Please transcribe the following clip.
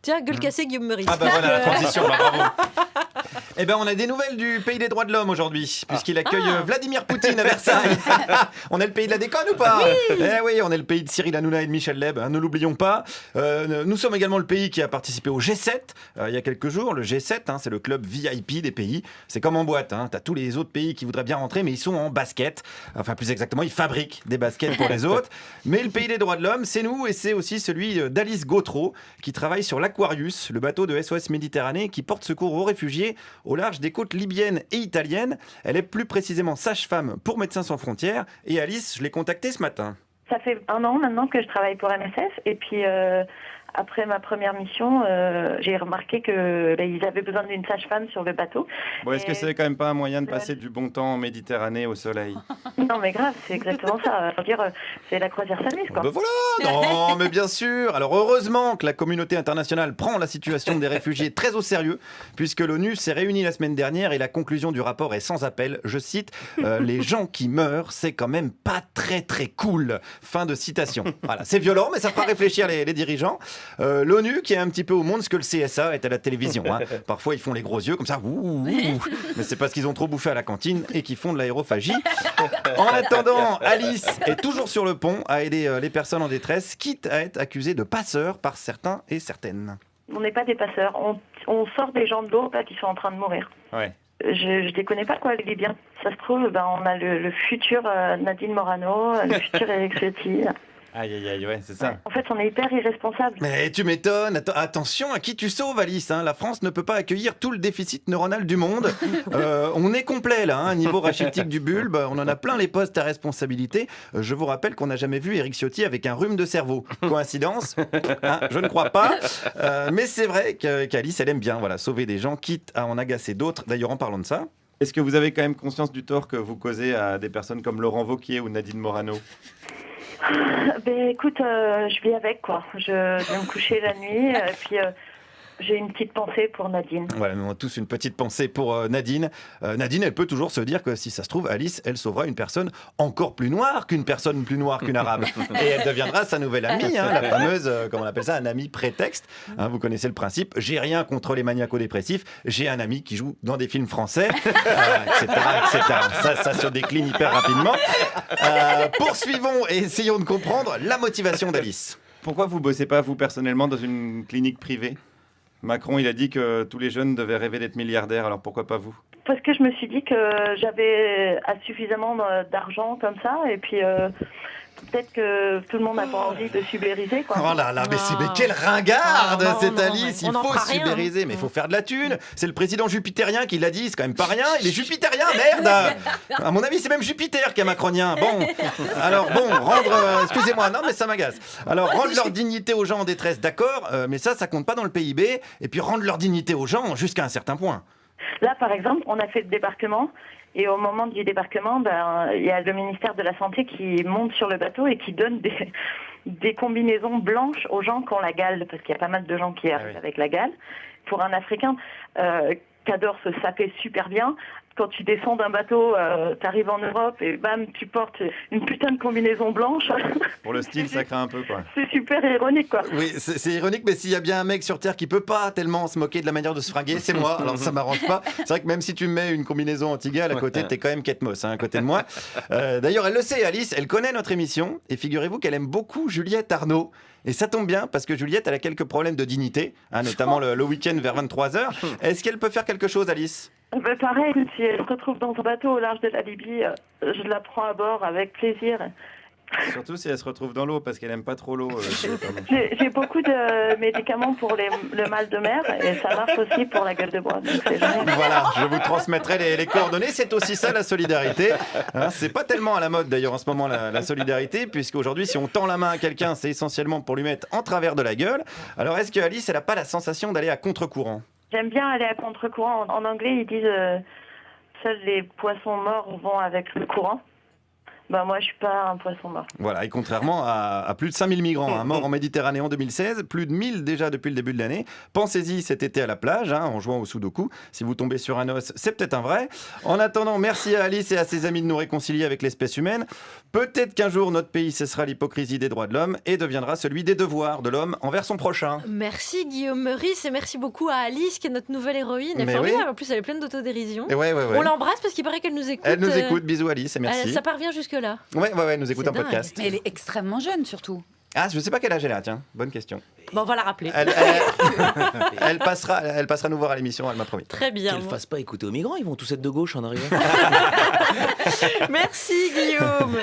Tiens, gueule cassée, Guillaume Meurice. Ah bah voilà, la transition, bravo. Eh ben, on a des nouvelles du pays des droits de l'homme aujourd'hui, puisqu'il accueille Vladimir Poutine à Versailles. On est le pays de la déconne ou pas? Eh oui, on est le pays de Cyril Hanouna et de Michel Leb, ne l'oublions pas. Nous sommes également le pays qui a participé au G7 il y a quelques jours. Le G7, c'est le club VIP des pays. C'est comme en boîte, t'as tous les autres pays qui voudraient bien rentrer, mais ils sont en basket. Enfin, plus exactement, ils fabriquent des baskets pour les autres. Mais le pays des droits de l'homme, c'est nous, et c'est aussi celui d'Alice Gautreau, qui travaille sur l'Aquarius, le bateau de SOS Méditerranée, qui porte secours aux réfugiés au large des côtes libyennes et italiennes. Elle est plus précisément sage-femme pour Médecins sans frontières. Et Alice, je l'ai contactée ce matin. Ça fait 1 an maintenant que je travaille pour MSF et puis après ma première mission, j'ai remarqué qu'ils avaient besoin d'une sage-femme sur le bateau. Bon, est-ce que c'est quand même pas un moyen de passer du bon temps en Méditerranée au soleil? Non mais grave, c'est exactement ça. Faut dire, c'est la croisière s'amuse quoi. Ben voilà, non mais bien sûr. Alors heureusement que la communauté internationale prend la situation des réfugiés très au sérieux, puisque l'ONU s'est réunie la semaine dernière et la conclusion du rapport est sans appel. Je cite, les gens qui meurent, c'est quand même pas très très cool. Fin de citation. Voilà, c'est violent, mais ça fera réfléchir les dirigeants. L'ONU qui est un petit peu au monde ce que le CSA est à la télévision. Parfois ils font les gros yeux comme ça, mais c'est parce qu'ils ont trop bouffé à la cantine et qu'ils font de l'aérophagie. En attendant, Alice est toujours sur le pont à aider les personnes en détresse, quitte à être accusée de passeurs par certains et certaines. On n'est pas des passeurs, on sort des gens de l'eau qui sont en train de mourir. Ouais. Je ne les connais pas quoi, les Libyens. Ça se trouve, on a le futur Nadine Morano, le futur Eric Ciotti. Aïe, aïe, aïe, ouais, c'est ça. En fait, on est hyper irresponsables. Mais tu m'étonnes. Attention à qui tu sauves, Alice. La France ne peut pas accueillir tout le déficit neuronal du monde. On est complet, là, niveau rachitique du bulbe. On en a plein les postes à responsabilité. Je vous rappelle qu'on n'a jamais vu Éric Ciotti avec un rhume de cerveau. Coïncidence? Je ne crois pas. Mais c'est vrai qu'Alice, elle aime bien sauver des gens, quitte à en agacer d'autres. D'ailleurs, en parlant de ça... Est-ce que vous avez quand même conscience du tort que vous causez à des personnes comme Laurent Wauquiez ou Nadine Morano? Ben écoute, je vis avec quoi. Je vais me coucher la nuit et puis j'ai une petite pensée pour Nadine. Voilà, nous avons tous une petite pensée pour Nadine. Nadine, elle peut toujours se dire que si ça se trouve, Alice, elle sauvera une personne encore plus noire qu'une personne plus noire qu'une arabe. Et elle deviendra sa nouvelle amie, la fameuse, comment on appelle ça, un ami prétexte. Vous connaissez le principe. J'ai rien contre les maniaco-dépressifs. J'ai un ami qui joue dans des films français, etc., etc. Ça se décline hyper rapidement. Poursuivons et essayons de comprendre la motivation d'Alice. Pourquoi vous bossez pas, vous, personnellement, dans une clinique privée? Macron, il a dit que tous les jeunes devaient rêver d'être milliardaires, alors pourquoi pas vous? Parce que je me suis dit que j'avais suffisamment d'argent comme ça, et puis peut-être que tout le monde n'a pas envie de subériser, quoi. Oh là là, mais quelle ringarde, cette Alice. Il faut subériser, rien. mais il faut faire de la thune. C'est le président jupitérien qui l'a dit, c'est quand même pas rien. Il est jupitérien, merde. À mon avis, c'est même Jupiter qui est macronien. Bon, alors excusez-moi, non mais ça m'agace. Alors, rendre leur dignité aux gens en détresse, d'accord, mais ça compte pas dans le PIB. Et puis rendre leur dignité aux gens jusqu'à un certain point. Là, par exemple, on a fait le débarquement. Et au moment du débarquement, il y a le ministère de la Santé qui monte sur le bateau et qui donne des combinaisons blanches aux gens qui ont la gale, parce qu'il y a pas mal de gens qui arrivent avec la gale. Pour un Africain qui adore se saper super bien, quand tu descends d'un bateau, t'arrives en Europe et bam, tu portes une putain de combinaison blanche. Pour le style, ça craint un peu, quoi. C'est super ironique, quoi. Oui, c'est ironique, mais s'il y a bien un mec sur Terre qui peut pas tellement se moquer de la manière de se fringuer, c'est moi. Alors ça m'arrange pas. C'est vrai que même si tu me mets une combinaison anti-gale à côté, t'es quand même Kate Moss, à côté de moi. D'ailleurs, elle le sait, Alice, elle connaît notre émission. Et figurez-vous qu'elle aime beaucoup Juliette Arnaud. Et ça tombe bien, parce que Juliette, elle a quelques problèmes de dignité, notamment le week-end vers 23h. Est-ce qu'elle peut faire quelque chose, Alice ? Pareil, si elle se retrouve dans un bateau au large de la Libye, je la prends à bord avec plaisir. Surtout si elle se retrouve dans l'eau, parce qu'elle aime pas trop l'eau. J'ai beaucoup de médicaments pour le mal de mer, et ça marche aussi pour la gueule de bois. Donc c'est génial. Voilà, je vous transmettrai les coordonnées. C'est aussi ça, la solidarité. C'est pas tellement à la mode, d'ailleurs, en ce moment, la solidarité, puisqu'aujourd'hui, si on tend la main à quelqu'un, c'est essentiellement pour lui mettre en travers de la gueule. Alors, est-ce que Alice, elle n'a pas la sensation d'aller à contre-courant ? J'aime bien aller à contre-courant. En anglais, ils disent seuls les poissons morts vont avec le courant. Bah moi, je suis pas un poisson mort. Voilà, et contrairement à plus de 5000 migrants morts en Méditerranée en 2016, plus de 1000 déjà depuis le début de l'année. Pensez-y cet été à la plage, en jouant au Sudoku. Si vous tombez sur un os, c'est peut-être un vrai. En attendant, merci à Alice et à ses amis de nous réconcilier avec l'espèce humaine. Peut-être qu'un jour, notre pays cessera l'hypocrisie des droits de l'homme et deviendra celui des devoirs de l'homme envers son prochain. Merci Guillaume Meurice et merci beaucoup à Alice qui est notre nouvelle héroïne. Elle est Mais formidable, oui. en plus elle est pleine d'autodérision. Et ouais. On l'embrasse parce qu'il paraît qu'elle nous écoute. Elle nous écoute, bisous Alice et merci. Ça parvient jusque-là. Ouais, elle nous écoute C'est en dingue. podcast. Mais elle est extrêmement jeune surtout. Ah, je sais pas quel âge elle a, tiens, bonne question. Bon, on va la rappeler. Elle passera nous voir à l'émission, elle m'a promis. Très bien. Qu'elle fasse pas écouter aux migrants, ils vont tous être de gauche en arrivant. Merci Guillaume.